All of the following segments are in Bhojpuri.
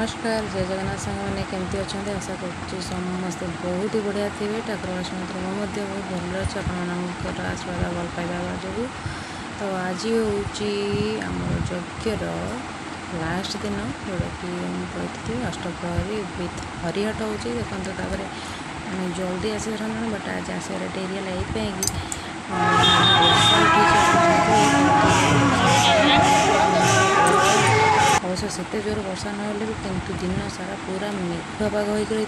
नमस्कार जय जगन्नाथ सांग मैंने केमती अच्छा आशा कर समस्ते बहुत ही बढ़िया थे। ठाकुर आशीर्वाद बहुत भल अच्छे आपंकर आशीर्वाद भल पाइबा जो तो आज हूँ आम यज्ञर लास्ट दिन जोटा कि कही अष्टप्रहरी विथ हरिहट हो देखते तापर जल्दी आस बट आज आसवर डेरी अवश्य सेते जोर वर्षा ना भी किंतु दिन सारा पूरा मेघुआ पाग होकर रही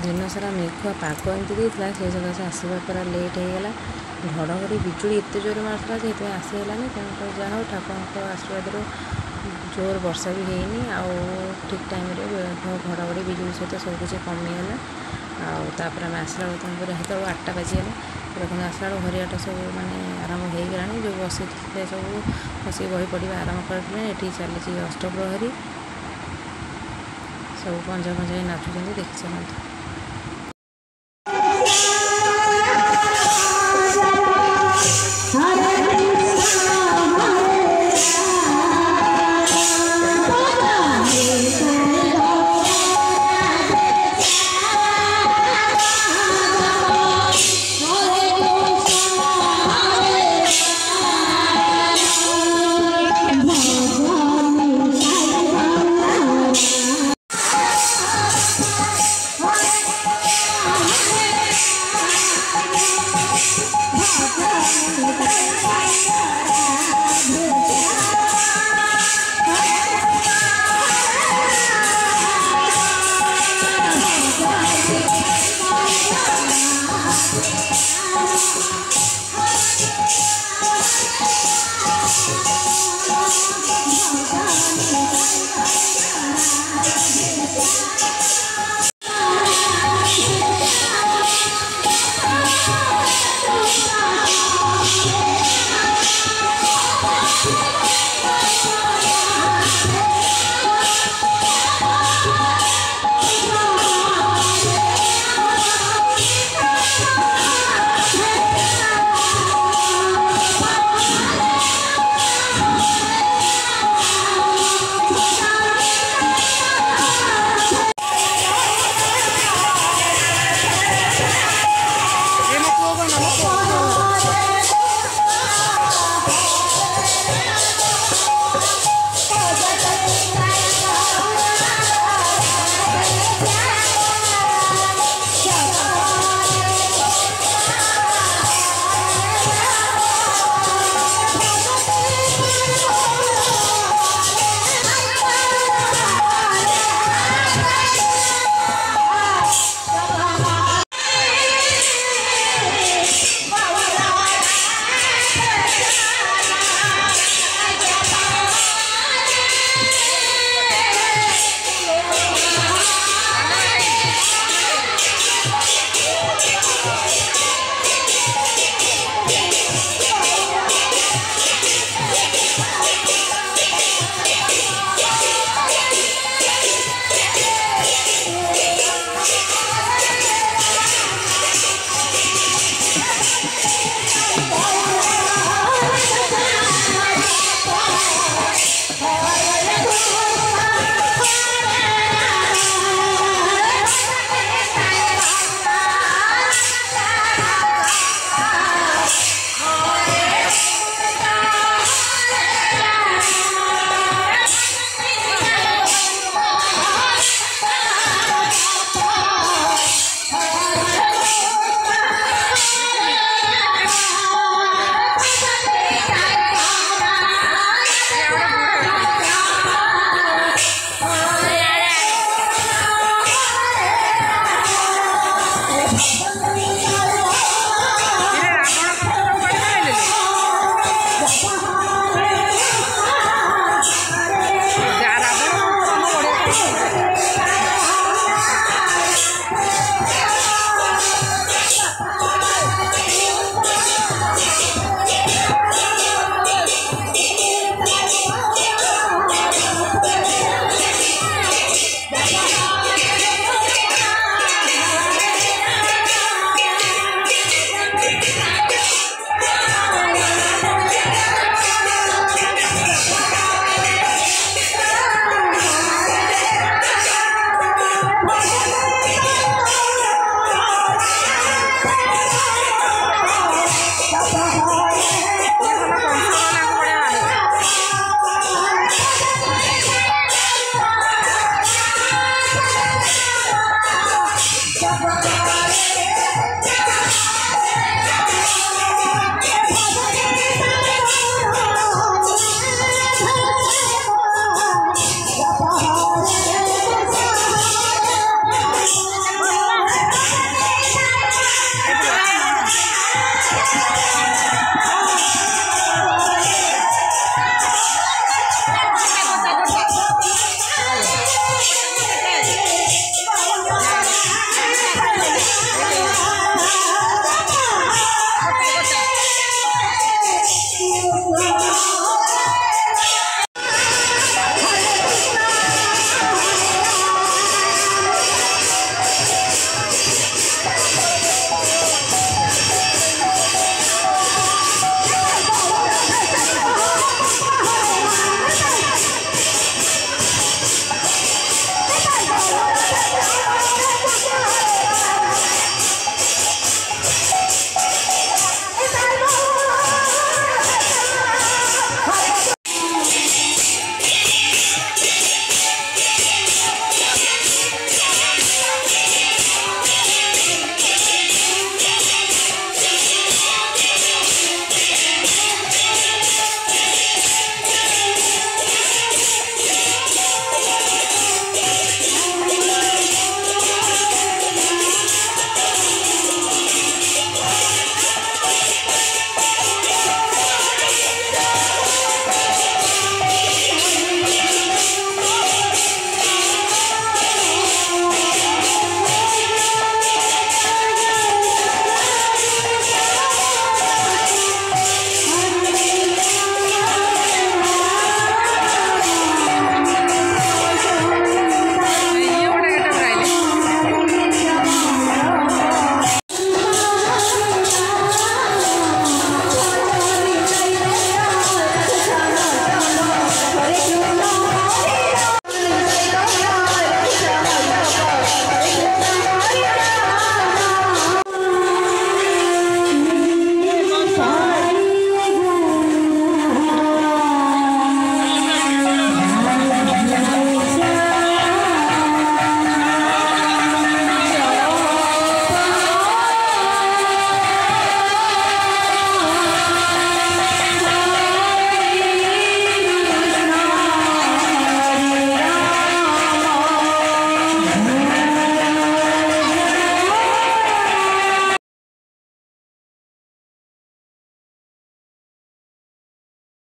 दिन सारा मेघुआ पाग एमती देता से सकाशे आसवा पूरा लेट होगा घड़घड़ी बिजुड़ी एत जोर मार्ता से आसीगलानी तेणुक जहाँ हो ठाकुर आशीर्वाद जोर वर्षा भी होनी ठीक टाइम घड़घड़ी बिजुड़ी सहित सबकि कमीगला आउे आम आसला बेलू हेत 8टा बाजीगला देखते आसला हरियाट सब माने आरंभ हो गला जो बस सब बस बही पढ़ा आरंभ करते ये चली अष्टप्रहरी सब पंजा पंजा नाचुं देखी चलते।